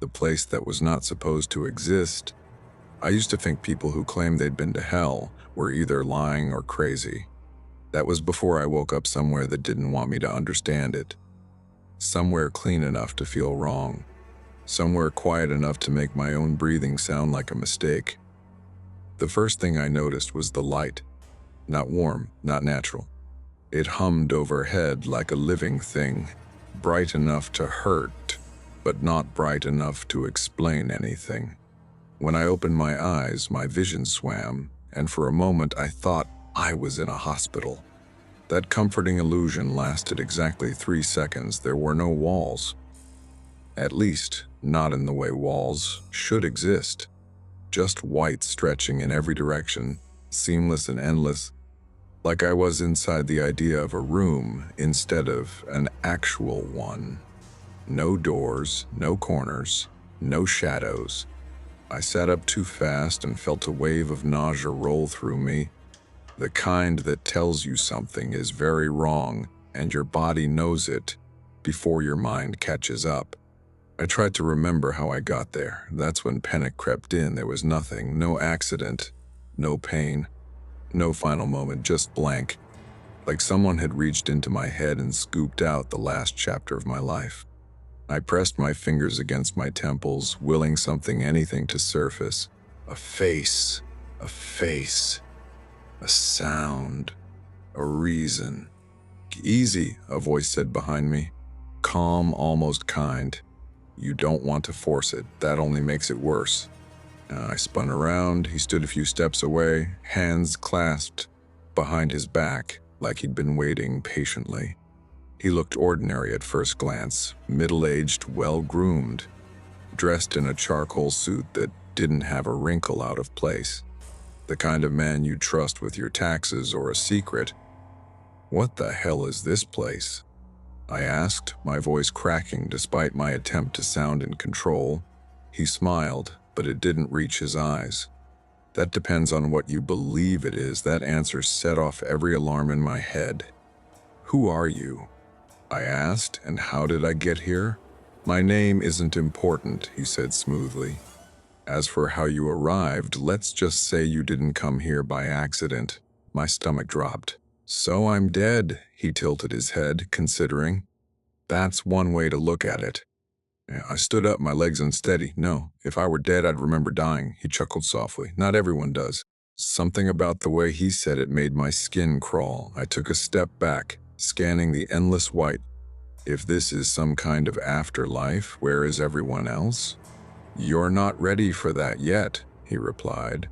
the place that was not supposed to exist. I used to think people who claimed they'd been to hell were either lying or crazy. That was before I woke up somewhere that didn't want me to understand it. Somewhere clean enough to feel wrong. Somewhere quiet enough to make my own breathing sound like a mistake. The first thing I noticed was the light. Not warm, not natural. It hummed overhead like a living thing, bright enough to hurt, but not bright enough to explain anything. When I opened my eyes, my vision swam, and for a moment I thought I was in a hospital. That comforting illusion lasted exactly 3 seconds. There were no walls. At least, not in the way walls should exist. Just white stretching in every direction, seamless and endless, like I was inside the idea of a room instead of an actual one. No doors, no corners, no shadows. I sat up too fast and felt a wave of nausea roll through me, the kind that tells you something is very wrong and your body knows it before your mind catches up. I tried to remember how I got there. That's when panic crept in. There was nothing, no accident, no pain, no final moment, just blank, like someone had reached into my head and scooped out the last chapter of my life. I pressed my fingers against my temples, willing anything to surface. A face, a sound, a reason. Easy, a voice said behind me. Calm, almost kind. You don't want to force it. That only makes it worse. I spun around. He stood a few steps away, hands clasped behind his back, like he'd been waiting patiently. He looked ordinary at first glance, middle-aged, well-groomed, dressed in a charcoal suit that didn't have a wrinkle out of place. The kind of man you'd trust with your taxes or a secret. What the hell is this place? I asked, my voice cracking despite my attempt to sound in control. He smiled, but it didn't reach his eyes. That depends on what you believe it is. That answer set off every alarm in my head. Who are you? I asked, and how did I get here? My name isn't important, he said smoothly. As for how you arrived, let's just say you didn't come here by accident. My stomach dropped. So I'm dead, he tilted his head, considering. That's one way to look at it. I stood up, my legs unsteady. No, if I were dead, I'd remember dying, he chuckled softly. Not everyone does. Something about the way he said it made my skin crawl. I took a step back, scanning the endless white. If this is some kind of afterlife, where is everyone else? You're not ready for that yet, he replied.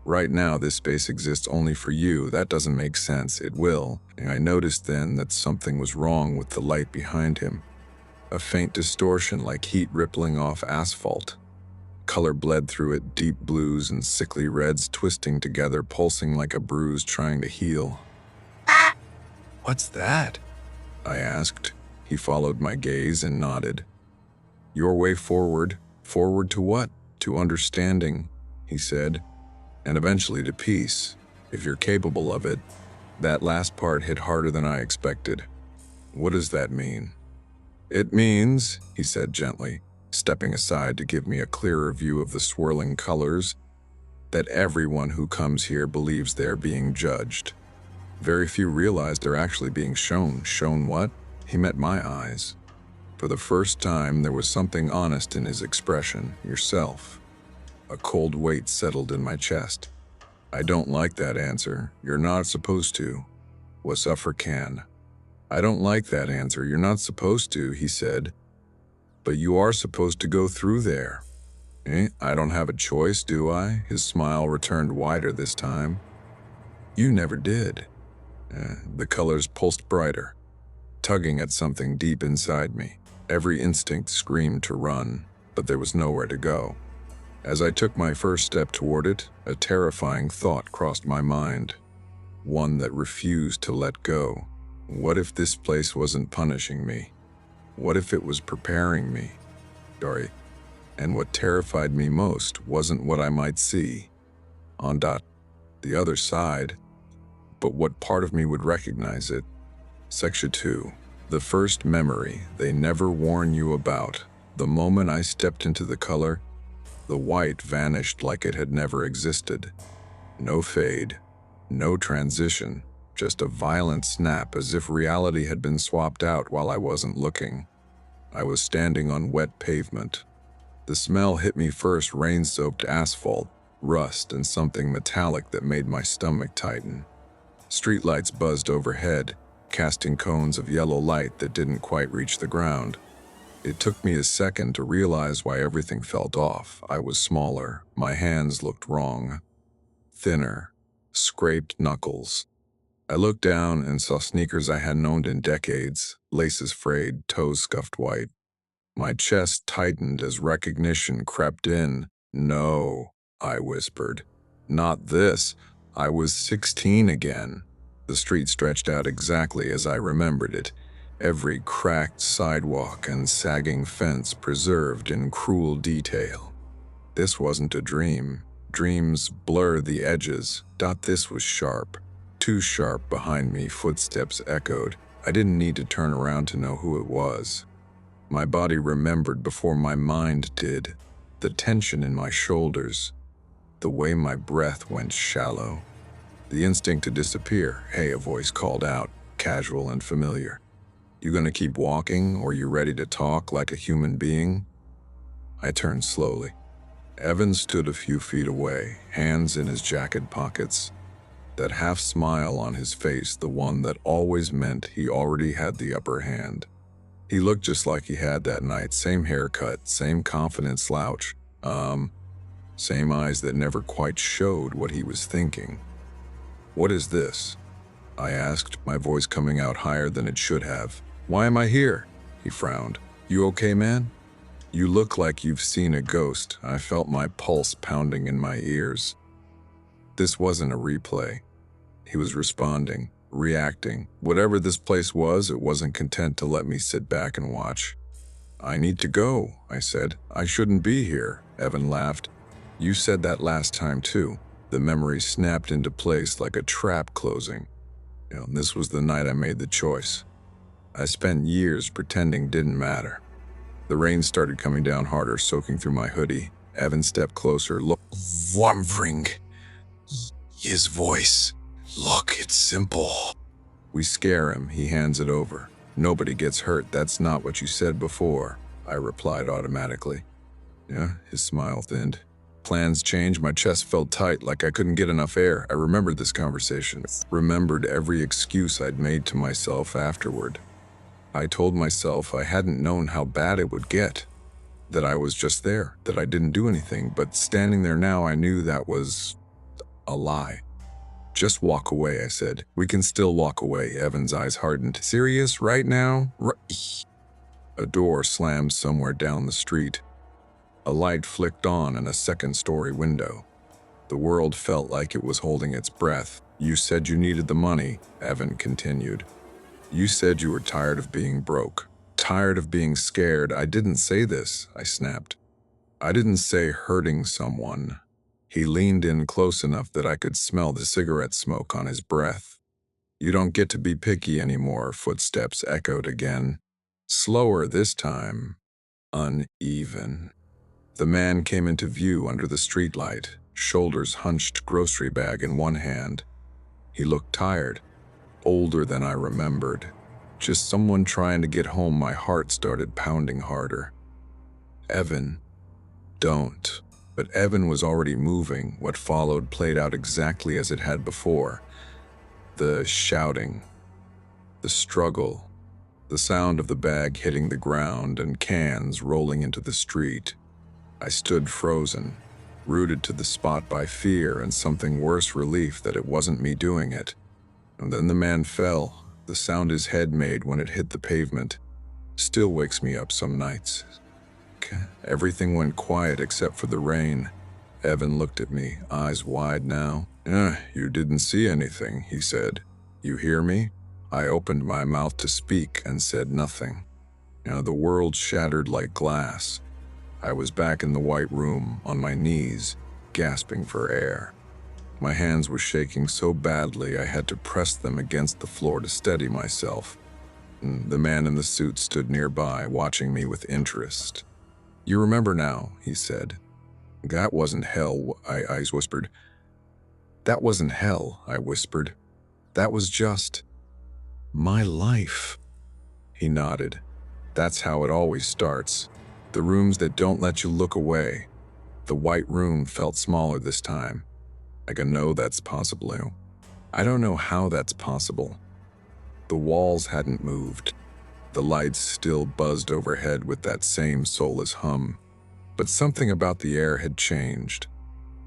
Right now, this space exists only for you. That doesn't make sense. It will. And I noticed then that something was wrong with the light behind him. A faint distortion like heat rippling off asphalt. Color bled through it, deep blues and sickly reds twisting together, pulsing like a bruise trying to heal. What's that? I asked. He followed my gaze and nodded. Your way forward. Forward to what? To understanding, he said. And eventually to peace, if you're capable of it. That last part hit harder than I expected. What does that mean? It means, he said gently, stepping aside to give me a clearer view of the swirling colors, that everyone who comes here believes they're being judged. Very few realize they're actually being shown. Shown what? He met my eyes. For the first time, there was something honest in his expression. Yourself. A cold weight settled in my chest. I don't like that answer. You're not supposed to. Was African. I don't like that answer. You're not supposed to, he said. But you are supposed to go through there. I don't have a choice, do I? His smile returned wider this time. You never did. The colors pulsed brighter, tugging at something deep inside me. Every instinct screamed to run, but there was nowhere to go. As I took my first step toward it, a terrifying thought crossed my mind. One that refused to let go. What if this place wasn't punishing me? What if it was preparing me? And what terrified me most wasn't what I might see on the other side, but what part of me would recognize it. Section 2. The first memory they never warn you about. The moment I stepped into the color, the white vanished like it had never existed. No fade, no transition, just a violent snap as if reality had been swapped out while I wasn't looking. I was standing on wet pavement. The smell hit me first, rain-soaked asphalt, rust, and something metallic that made my stomach tighten. Streetlights buzzed overhead, casting cones of yellow light that didn't quite reach the ground. It took me a second to realize why everything felt off. I was smaller, my hands looked wrong. Thinner, scraped knuckles. I looked down and saw sneakers I hadn't owned in decades, laces frayed, toes scuffed white. My chest tightened as recognition crept in. "No," I whispered. "Not this. I was 16 again." The street stretched out exactly as I remembered it, every cracked sidewalk and sagging fence preserved in cruel detail. This wasn't a dream. Dreams blur the edges. This was sharp. Too sharp behind me, footsteps echoed. I didn't need to turn around to know who it was. My body remembered before my mind did. The tension in my shoulders. The way my breath went shallow. The instinct to disappear. "Hey," a voice called out, casual and familiar. "You gonna keep walking, or you ready to talk like a human being?" I turned slowly. Evan stood a few feet away, hands in his jacket pockets. That half smile on his face, the one that always meant he already had the upper hand. He looked just like he had that night, same haircut, same confident slouch, same eyes that never quite showed what he was thinking. "What is this?" I asked, my voice coming out higher than it should have. "Why am I here?" He frowned. "You okay, man? You look like you've seen a ghost." I felt my pulse pounding in my ears. This wasn't a replay. He was responding, reacting. Whatever this place was, it wasn't content to let me sit back and watch. "I need to go," I said. "I shouldn't be here." Evan laughed. "You said that last time too." The memory snapped into place like a trap closing. This was the night I made the choice. I spent years pretending didn't matter. The rain started coming down harder, soaking through my hoodie. Evan stepped closer. "Look, wandering." His voice. "Look, it's simple." "We scare him, he hands it over. Nobody gets hurt. That's not what you said before," I replied automatically. "Yeah," his smile thinned. Plans changed. My chest felt tight, like I couldn't get enough air. I remembered this conversation. Remembered every excuse I'd made to myself afterward. I told myself I hadn't known how bad it would get. That I was just there. That I didn't do anything. But standing there now, I knew that was a lie. "Just walk away," I said. "We can still walk away." Evan's eyes hardened. "Serious right now?" A door slammed somewhere down the street. A light flicked on in a second-story window. The world felt like it was holding its breath. "You said you needed the money," Evan continued. "You said you were tired of being broke. Tired of being scared." "I didn't say this," I snapped. "I didn't say hurting someone." He leaned in close enough that I could smell the cigarette smoke on his breath. "You don't get to be picky anymore," footsteps echoed again. Slower this time. Uneven. The man came into view under the streetlight, shoulders hunched, grocery bag in one hand. He looked tired, older than I remembered. Just someone trying to get home. My heart started pounding harder. "Evan, don't." But Evan was already moving. What followed played out exactly as it had before. The shouting, the struggle, the sound of the bag hitting the ground and cans rolling into the street. I stood frozen, rooted to the spot by fear and something worse, relief that it wasn't me doing it. And then the man fell. The sound his head made when it hit the pavement still wakes me up some nights. Everything went quiet except for the rain. Evan looked at me, eyes wide now. You didn't see anything," he said. "You hear me?" I opened my mouth to speak and said nothing. The world shattered like glass. I was back in the white room, on my knees, gasping for air. My hands were shaking so badly I had to press them against the floor to steady myself. The man in the suit stood nearby, watching me with interest. You remember now, he said. That wasn't hell, I whispered. That wasn't hell, I whispered. That was just my life. He nodded. That's how it always starts. The rooms that don't let you look away. The white room felt smaller this time. I can know that's possible. I don't know how that's possible. The walls hadn't moved. The lights still buzzed overhead with that same soulless hum. But something about the air had changed.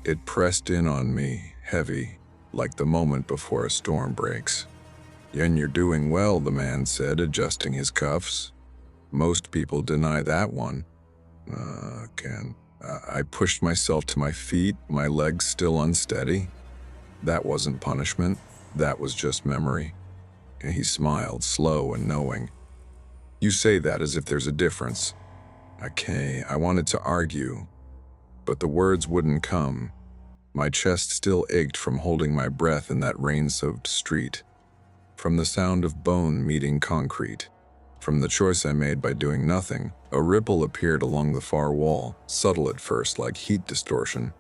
It pressed in on me, heavy, like the moment before a storm breaks. And you're doing well, the man said, adjusting his cuffs. Most people deny that one. I pushed myself to my feet, my legs still unsteady. That wasn't punishment. That was just memory. And he smiled, slow and knowing. You say that as if there's a difference. Okay, I wanted to argue, but the words wouldn't come. My chest still ached from holding my breath in that rain-soaked street, from the sound of bone meeting concrete, from the choice I made by doing nothing. A ripple appeared along the far wall, subtle at first like heat distortion.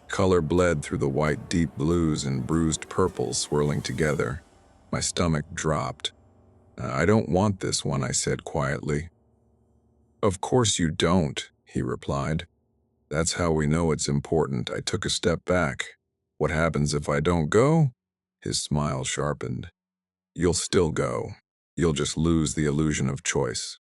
Color bled through the white deep blues and bruised purples swirling together. My stomach dropped. I don't want this one, I said quietly. Of course you don't, he replied. That's how we know it's important. I took a step back. What happens if I don't go? His smile sharpened. You'll still go. You'll just lose the illusion of choice.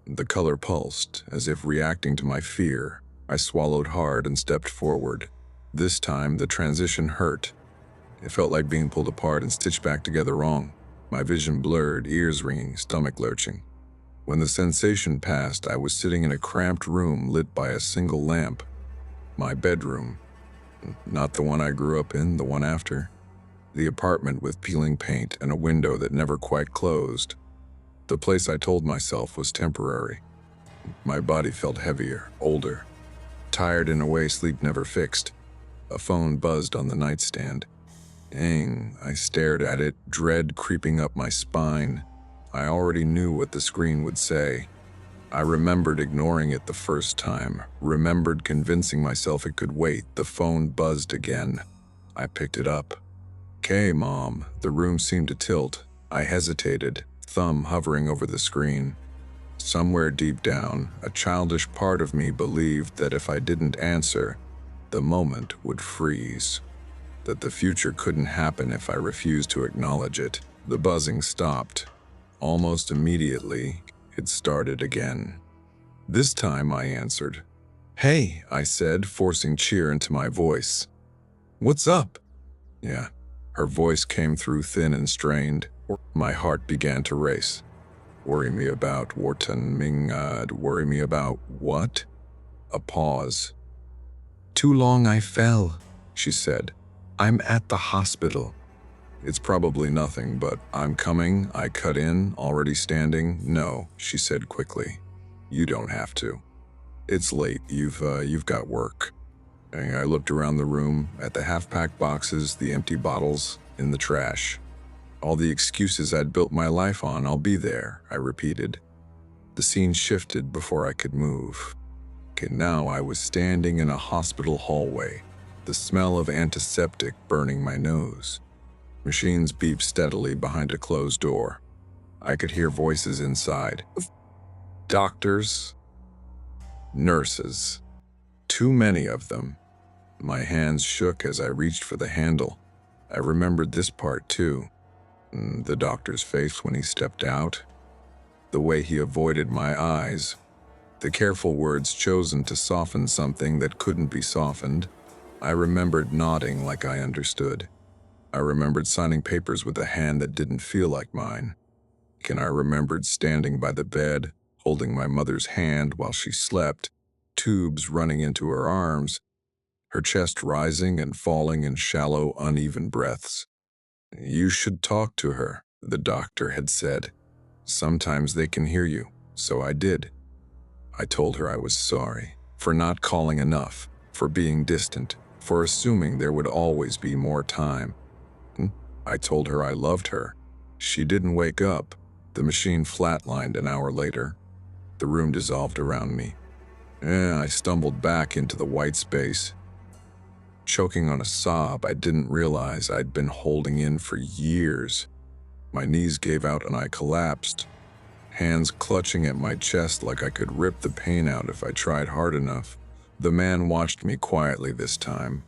The color pulsed, as if reacting to my fear. I swallowed hard and stepped forward. This time, the transition hurt. It felt like being pulled apart and stitched back together wrong. My vision blurred, ears ringing, stomach lurching. When the sensation passed, I was sitting in a cramped room lit by a single lamp. My bedroom. Not the one I grew up in, the one after. The apartment with peeling paint and a window that never quite closed. The place I told myself was temporary. My body felt heavier, older, tired in a way sleep never fixed. A phone buzzed on the nightstand. Dang, I stared at it, dread creeping up my spine. I already knew what the screen would say. I remembered ignoring it the first time, remembered convincing myself it could wait. The phone buzzed again. I picked it up. "'Kay, Mom." The room seemed to tilt. I hesitated, thumb hovering over the screen. Somewhere deep down, a childish part of me believed that if I didn't answer, the moment would freeze. That the future couldn't happen if I refused to acknowledge it. The buzzing stopped. Almost immediately, it started again. This time I answered. "Hey," I said, forcing cheer into my voice. "What's up?" Yeah, her voice came through thin and strained. My heart began to race. "Worry me about Wharton Mingad. Worry me about what?" A pause. "Too long I fell," she said. "I'm at the hospital." "It's probably nothing, but I'm coming." I cut in, already standing. "No," she said quickly. "You don't have to. It's late. You've got work." And I looked around the room, at the half-packed boxes, the empty bottles, in the trash. All the excuses I'd built my life on. "I'll be there," I repeated. The scene shifted before I could move. Okay, now I was standing in a hospital hallway, the smell of antiseptic burning my nose. Machines beeped steadily behind a closed door. I could hear voices inside. Doctors, nurses, too many of them. My hands shook as I reached for the handle. I remembered this part too. The doctor's face when he stepped out. The way he avoided my eyes. The careful words chosen to soften something that couldn't be softened. I remembered nodding like I understood. I remembered signing papers with a hand that didn't feel like mine. And I remembered standing by the bed, holding my mother's hand while she slept, tubes running into her arms, her chest rising and falling in shallow, uneven breaths. "You should talk to her," the doctor had said. "Sometimes they can hear you." So I did. I told her I was sorry, for not calling enough, for being distant, for assuming there would always be more time. I told her I loved her. She didn't wake up. The machine flatlined an hour later. The room dissolved around me. I stumbled back into the white space, choking on a sob I didn't realize I'd been holding in for years. My knees gave out and I collapsed, hands clutching at my chest like I could rip the pain out if I tried hard enough. The man watched me quietly this time.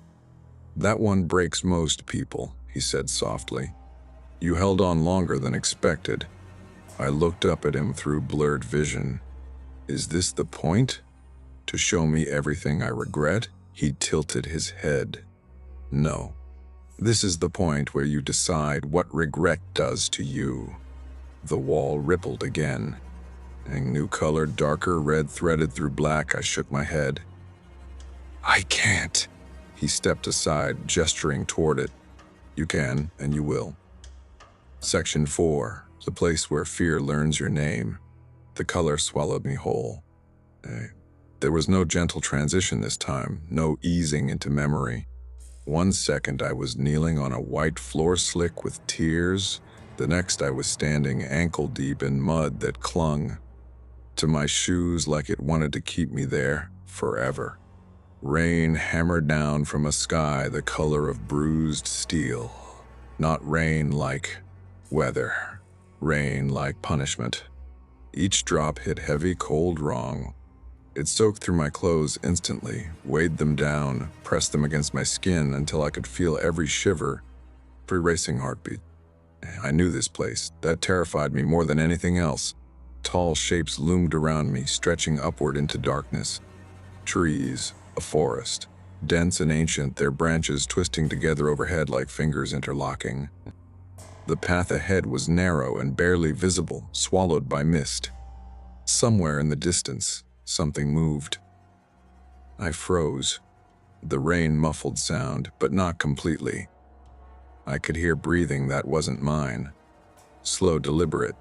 "That one breaks most people," he said softly. "You held on longer than expected." I looked up at him through blurred vision. "Is this the point? To show me everything I regret?" He tilted his head. "No. This is the point where you decide what regret does to you." The wall rippled again. A new color, darker red threaded through black. I shook my head. "I can't." He stepped aside, gesturing toward it. "You can, and you will." Section 4, the place where fear learns your name. The color swallowed me whole. There was no gentle transition this time, no easing into memory. 1 second I was kneeling on a white floor slick with tears. The next I was standing ankle-deep in mud that clung to my shoes like it wanted to keep me there forever. Rain hammered down from a sky the color of bruised steel. Not rain like weather, rain like punishment. Each drop hit heavy, cold, wrong. It soaked through my clothes instantly, weighed them down, pressed them against my skin until I could feel every shiver, every racing heartbeat. I knew this place. That terrified me more than anything else. Tall shapes loomed around me, stretching upward into darkness. Trees, a forest, dense and ancient, their branches twisting together overhead like fingers interlocking. The path ahead was narrow and barely visible, swallowed by mist. Somewhere in the distance, something moved. I froze. The rain muffled sound, but not completely. I could hear breathing that wasn't mine. Slow, deliberate.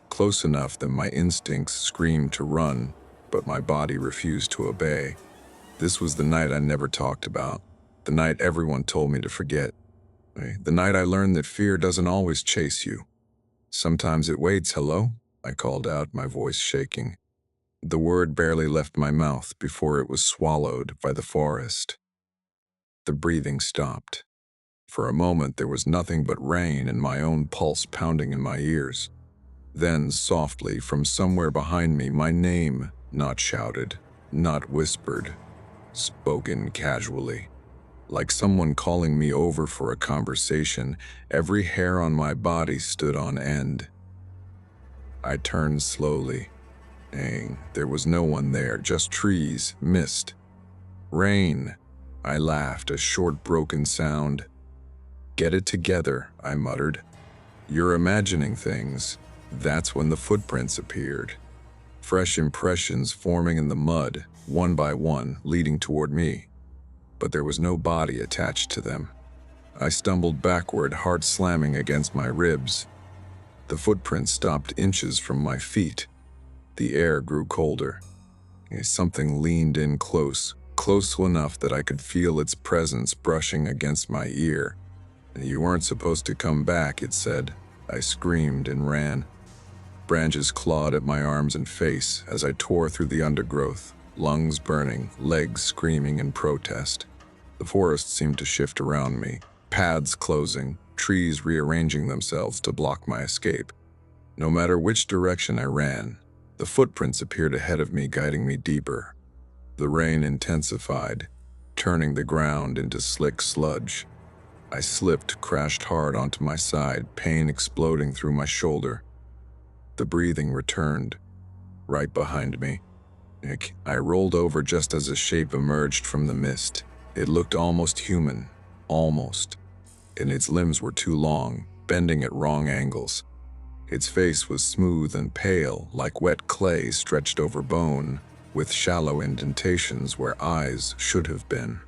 Close enough that my instincts screamed to run, but my body refused to obey. This was the night I never talked about. The night everyone told me to forget. The night I learned that fear doesn't always chase you. Sometimes it waits. "Hello?" I called out, my voice shaking. The word barely left my mouth before it was swallowed by the forest. The breathing stopped. For a moment there was nothing but rain and my own pulse pounding in my ears. Then, softly, from somewhere behind me, my name, not shouted, not whispered, spoken casually. Like someone calling me over for a conversation, every hair on my body stood on end. I turned slowly. There was no one there, just trees, mist, rain. I laughed, a short, broken sound. "Get it together," I muttered. "You're imagining things." That's when the footprints appeared. Fresh impressions forming in the mud, one by one, leading toward me. But there was no body attached to them. I stumbled backward, heart slamming against my ribs. The footprints stopped inches from my feet. The air grew colder. Something leaned in close enough that I could feel its presence brushing against my ear. "You weren't supposed to come back," it said. I screamed and ran. Branches clawed at my arms and face as I tore through the undergrowth, lungs burning, legs screaming in protest. The forest seemed to shift around me, paths closing, trees rearranging themselves to block my escape. No matter which direction I ran, the footprints appeared ahead of me, guiding me deeper. The rain intensified, turning the ground into slick sludge. I slipped, crashed hard onto my side, pain exploding through my shoulder. The breathing returned, right behind me. I rolled over just as a shape emerged from the mist. It looked almost human, almost, and its limbs were too long, bending at wrong angles. Its face was smooth and pale, like wet clay stretched over bone, with shallow indentations where eyes should have been.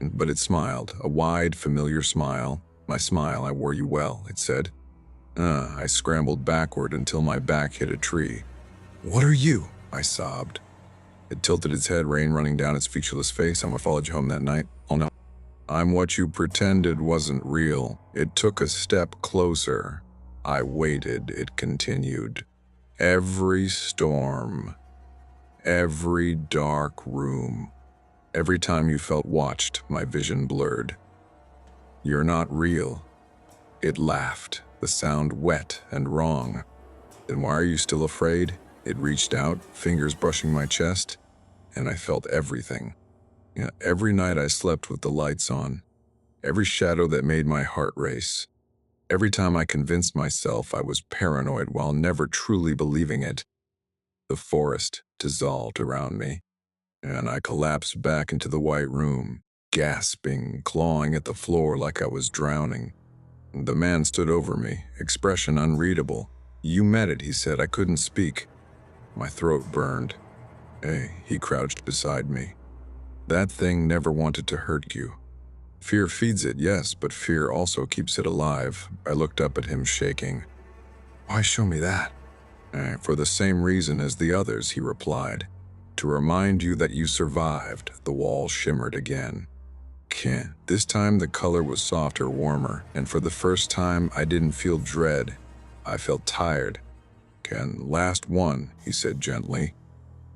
But it smiled, a wide, familiar smile. "My smile, I wore you well," it said. I scrambled backward until my back hit a tree. "What are you?" I sobbed. It tilted its head, rain running down its featureless face. "I followed you home that night." "Oh no." "I'm what you pretended wasn't real." It took a step closer. I waited, it continued. "Every storm, Every dark room. Every time you felt watched, my vision blurred. "You're not real." It laughed, the sound wet and wrong. "Then why are you still afraid?" It reached out, fingers brushing my chest, and I felt everything. Yeah, every night I slept with the lights on, every shadow that made my heart race. Every time I convinced myself I was paranoid while never truly believing it, the forest dissolved around me, and I collapsed back into the white room, gasping, clawing at the floor like I was drowning. The man stood over me, expression unreadable. "You met it," he said. I couldn't speak. My throat burned. "Hey," he crouched beside me. "That thing never wanted to hurt you. Fear feeds it, yes, but fear also keeps it alive." I looked up at him, shaking. "Why show me that?" For the same reason as the others," he replied. "To remind you that you survived." The wall shimmered again. Ken. This time the color was softer, warmer, and for the first time I didn't feel dread. I felt tired. "Ken, last one," he said gently.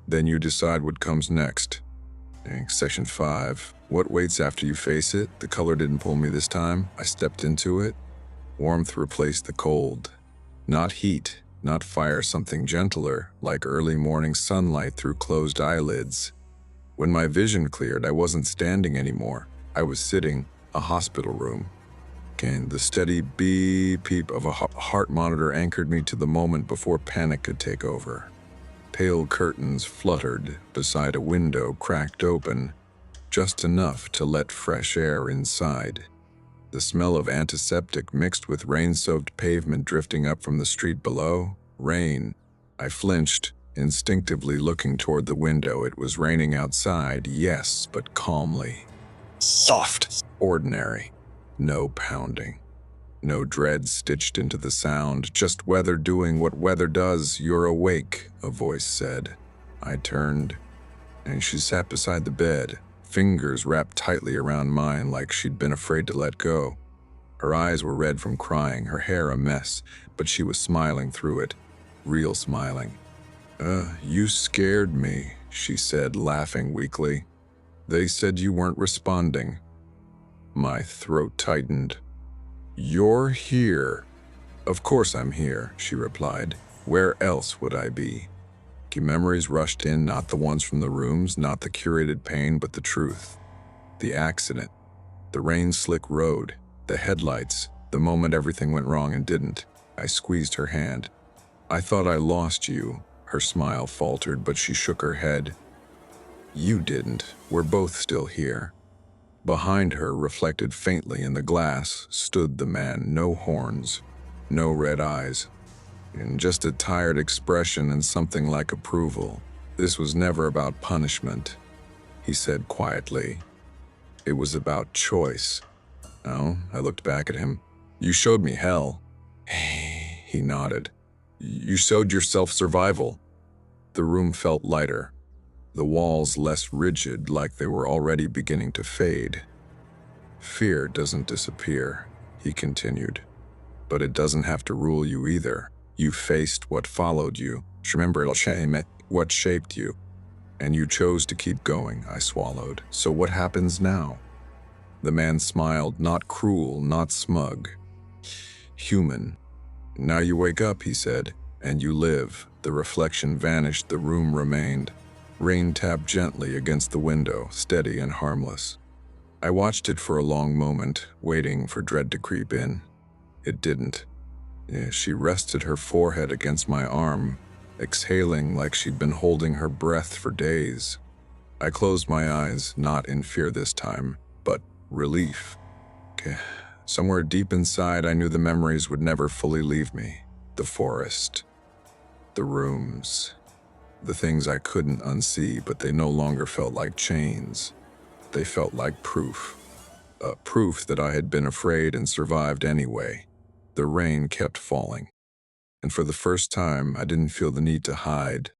"Then you decide what comes next." Section 5. What waits after you face it? The color didn't pull me this time. I stepped into it. Warmth replaced the cold. Not heat, not fire, something gentler, like early morning sunlight through closed eyelids. When my vision cleared, I wasn't standing anymore. I was sitting, a hospital room. The steady beep of a heart monitor anchored me to the moment before panic could take over. Pale curtains fluttered beside a window cracked open, just enough to let fresh air inside. The smell of antiseptic mixed with rain-soaked pavement drifting up from the street below. Rain. I flinched, instinctively looking toward the window. It was raining outside, yes, but calmly. Soft. Ordinary. No pounding. No dread stitched into the sound, just weather doing what weather does. "You're awake," a voice said. I turned, and she sat beside the bed, fingers wrapped tightly around mine like she'd been afraid to let go. Her eyes were red from crying, her hair a mess, but she was smiling through it, real smiling. You scared me," she said, laughing weakly. "They said you weren't responding." My throat tightened. "You're here." "Of course I'm here," she replied. "Where else would I be?" Memories rushed in, not the ones from the rooms, not the curated pain, but the truth. The accident, the rain-slick road, the headlights, the moment everything went wrong and didn't. I squeezed her hand. "I thought I lost you." Her smile faltered, but she shook her head. "You didn't. We're both still here." Behind her, reflected faintly in the glass, stood the man. No horns, no red eyes, and just a tired expression and something like approval. "This was never about punishment," he said quietly. "It was about choice." "Oh?" I looked back at him. "You showed me hell." He nodded. "You showed yourself survival." The room felt lighter, the walls less rigid, like they were already beginning to fade. "Fear doesn't disappear," he continued, "but it doesn't have to rule you either. You faced what followed you. Remember what shaped you. And you chose to keep going." I swallowed. "So what happens now?" The man smiled, not cruel, not smug. Human. "Now you wake up," he said, "and you live." The reflection vanished, the room remained. Rain tapped gently against the window, steady and harmless. I watched it for a long moment, waiting for dread to creep in. It didn't. She rested her forehead against my arm, exhaling like she'd been holding her breath for days. I closed my eyes, not in fear this time, but relief. Somewhere deep inside, I knew the memories would never fully leave me. The forest, the rooms, the things I couldn't unsee, but they no longer felt like chains. They felt like proof. Proof that I had been afraid and survived anyway. The rain kept falling, and for the first time, I didn't feel the need to hide.